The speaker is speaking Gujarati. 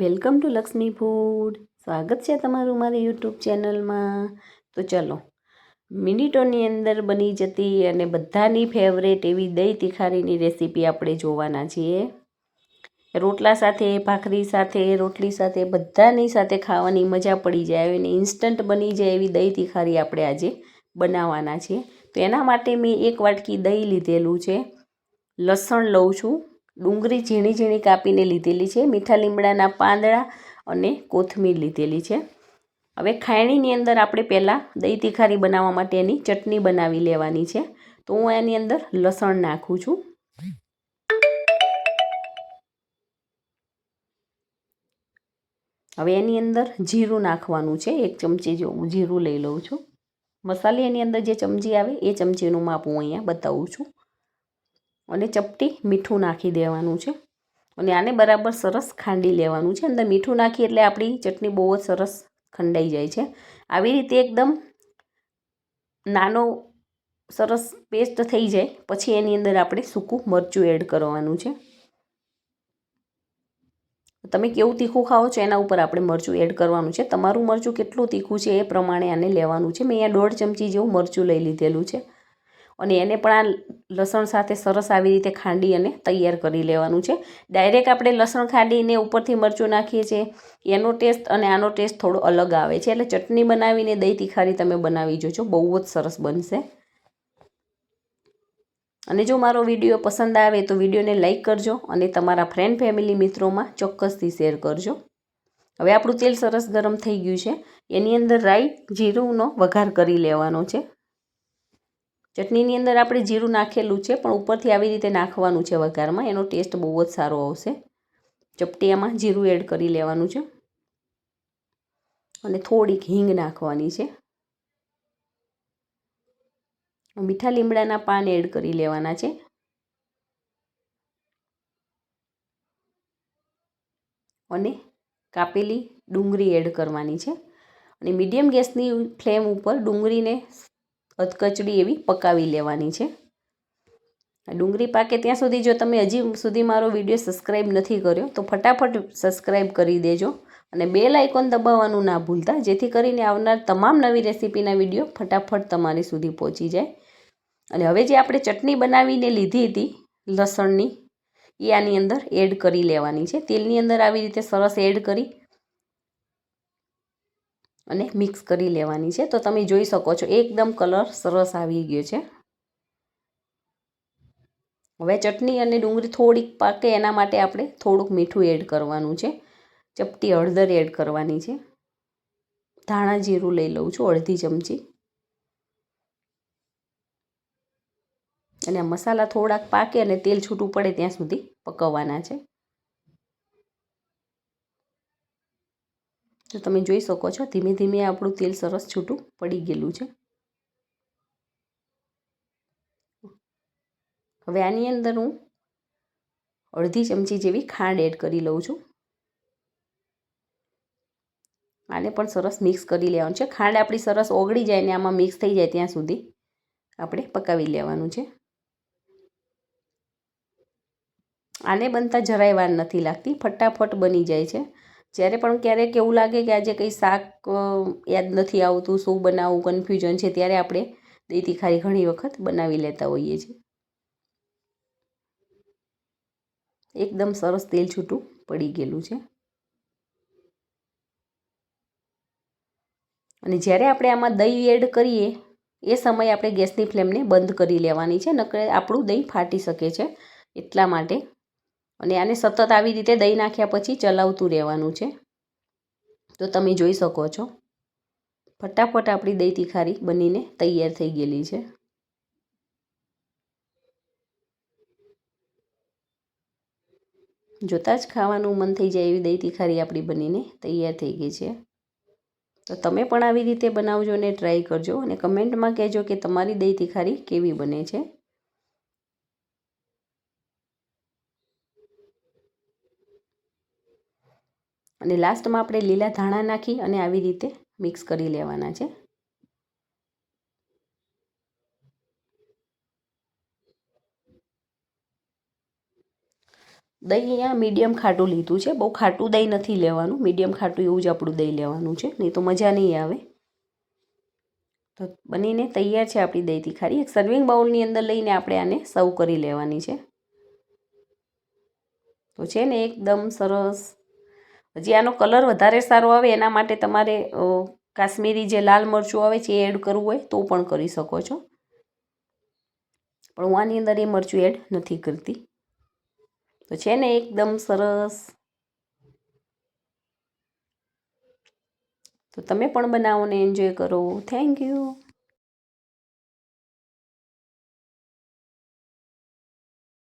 Welcome to Lakshmi food. સ્વાગત છે તમારું મારી યુટ્યુબ ચેનલમાં. તો ચલો, મિનિટોની અંદર બની જતી અને બધાની ફેવરેટ એવી દહીં તિખારીની રેસીપી આપણે જોવાના છીએ. રોટલા સાથે, ભાખરી સાથે, રોટલી સાથે, બધાની સાથે ખાવાની મજા પડી જાય અને ઇન્સ્ટન્ટ બની જાય એવી દહીં તિખારી આપણે આજે બનાવવાના છીએ. તો એના માટે મેં 1 વાટકી દહીં લીધેલું છે. લસણ લઉં છું, ડુંગળી ઝીણી ઝીણી કાપીને લીધેલી છે, મીઠા લીમડાના પાંદડા અને કોથમીર લીધેલી છે. હવે ખાયણીની અંદર આપણે પહેલાં દહીં તિખારી બનાવવા માટે એની ચટણી બનાવી લેવાની છે. તો હું એની અંદર લસણ નાખું છું. હવે એની અંદર જીરું નાખવાનું છે. 1 ચમચી જેવું જીરું લઈ લઉં છું. મસાલી એની અંદર જે ચમચી આવે એ ચમચીનું માપ હું અહીંયા બતાવું છું. અને ચપટી મીઠું નાખી દેવાનું છે અને આને બરાબર સરસ ખાંડી લેવાનું છે. અંદર મીઠું નાખી એટલે આપણી ચટણી બહુ જ સરસ ખંડાઈ જાય છે. આવી રીતે એકદમ નાનો સરસ પેસ્ટ થઈ જાય પછી એની અંદર આપણે સૂકું મરચું એડ કરવાનું છે. તમે કેવું તીખું ખાઓ છો એના ઉપર આપણે મરચું એડ કરવાનું છે. તમારું મરચું કેટલું તીખું છે એ પ્રમાણે આને લેવાનું છે. મેં અહીંયા 1.5 ચમચી જેવું મરચું લઈ લીધેલું છે અને એને પણ આ લસણ સાથે સરસ આવી રીતે ખાંડી અને તૈયાર કરી લેવાનું છે. ડાયરેક્ટ આપણે લસણ ખાંડીને ઉપરથી મરચું નાખીએ છીએ એનો ટેસ્ટ અને આનો ટેસ્ટ થોડો અલગ આવે છે. એટલે ચટણી બનાવીને દહીં તિખારી તમે બનાવી જોજો, બહુ જ સરસ બનશે. અને જો મારો વિડીયો પસંદ આવે તો વિડીયોને લાઇક કરજો અને તમારા ફ્રેન્ડ ફેમિલી મિત્રોમાં ચોક્કસથી શેર કરજો. હવે આપણું તેલ સરસ ગરમ થઈ ગયું છે. એની અંદર રાઈ જીરુંનો વઘાર કરી લેવાનો છે. ચટણીની અંદર આપણે જીરું નાખેલું છે પણ ઉપરથી આવી રીતે નાખવાનું છે વઘારમાં, એનો ટેસ્ટ બહુ જ સારો આવશે. ચપટી એમાં જીરું એડ કરી લેવાનું છે અને થોડીક હિંગ નાખવાની છે. મીઠા લીમડાના પાન એડ કરી લેવાના છે અને કાપેલી ડુંગળી એડ કરવાની છે અને મીડિયમ ગેસની ફ્લેમ ઉપર ડુંગળીને અધકચડી એવી પકાવી લેવાની છે. ડુંગળી પાકે ત્યાં સુધી જો તમે હજી સુધી મારો વિડીયો સબસ્ક્રાઈબ નથી કર્યો તો ફટાફટ સબસ્ક્રાઈબ કરી દેજો અને બેલ આઇકોન દબાવવાનું ના ભૂલતા, જેથી કરીને આવનાર તમામ નવી રેસીપીના વિડીયો ફટાફટ તમારી સુધી પહોંચી જાય. અને હવે જે આપણે ચટણી બનાવીને લીધી હતી લસણની એ આની અંદર એડ કરી લેવાની છે. તેલની અંદર આવી રીતે સરસ એડ કરી અને મિક્સ કરી લેવાની છે. તો તમે જોઈ શકો છો એકદમ કલર સરસ આવી ગયો છે. હવે ચટણી અને ડુંગળી થોડીક પાકે એના માટે આપણે થોડુંક મીઠું એડ કરવાનું છે. ચપટી હળદર એડ કરવાની છે. ધાણા જીરું લઈ લઉં છું અડધી ચમચી. અને આ મસાલા થોડાક પાકે અને તેલ છૂટું પડે ત્યાં સુધી પકવવાના છે. તો તમે જોઈ શકો છો ધીમે ધીમે આપણું તેલ સરસ છૂટું પડી ગયેલું છે. હવે આની અંદર હું અડધી ચમચી જેવી ખાંડ એડ કરી લઉં છું. આને પણ સરસ મિક્સ કરી લેવાનું છે. ખાંડ આપણી સરસ ઓગળી જાય ને આમાં મિક્સ થઈ જાય ત્યાં સુધી આપણે પકાવી લેવાનું છે. આને બનતા જરાય વાર નથી લાગતી, ફટાફટ બની જાય છે. જ્યારે પણ ક્યારેક એવું લાગે કે આજે કંઈ શાક યાદ નથી આવતું, શું બનાવવું, કન્ફ્યુઝન છે, ત્યારે આપણે દહીં તિખારી ઘણી વખત બનાવી લેતા હોઈએ છીએ. એકદમ સરસ તેલ છૂટું પડી ગયેલું છે. અને જ્યારે આપણે આમાં દહીં એડ કરીએ એ સમયે આપણે ગેસની ફ્લેમને બંધ કરી લેવાની છે, નકર આપણું દહીં ફાટી શકે છે એટલા માટે. અને આને સતત આવી રીતે દહીં નાખ્યા પછી ચલાવતું રહેવાનું છે. તો તમે જોઈ શકો છો ફટાફટ આપણી દહીં તિખારી બનીને તૈયાર થઈ ગયેલી છે. જોતાં જ ખાવાનું મન થઈ જાય એવી દહીં તિખારી આપણી બનીને તૈયાર થઈ ગઈ છે. તો તમે પણ આવી રીતે બનાવજો અને ટ્રાય કરજો અને કમેન્ટમાં કહેજો કે તમારી દહીં તિખારી કેવી બને છે. અને લાસ્ટમાં આપણે લીલા ધાણા નાખી અને આવી રીતે મિક્સ કરી લેવાના છે. દહીં અહીંયા મીડિયમ ખાટું લીધું છે, બહુ ખાટું દહીં નથી લેવાનું, મીડિયમ ખાટું એવું જ આપણું દહીં લેવાનું છે, નહીં તો મજા નહીં આવે. તો બનીને તૈયાર છે આપણી દહીં તીખારી. એક સર્વિંગ બાઉલની અંદર લઈને આપણે આને સર્વ કરી લેવાની છે. તો છે ને એકદમ સરસ. હજી આનો કલર વધારે સારો આવે એના માટે તમારે કાશ્મીરી જે લાલ મરચું આવે છે એ એડ કરવું હોય તો પણ કરી શકો છો, પણ હું આની અંદર એ મરચું એડ નથી કરતી. તો છે ને એકદમ સરસ. તો તમે પણ બનાવો ને એન્જોય કરો. Thank you.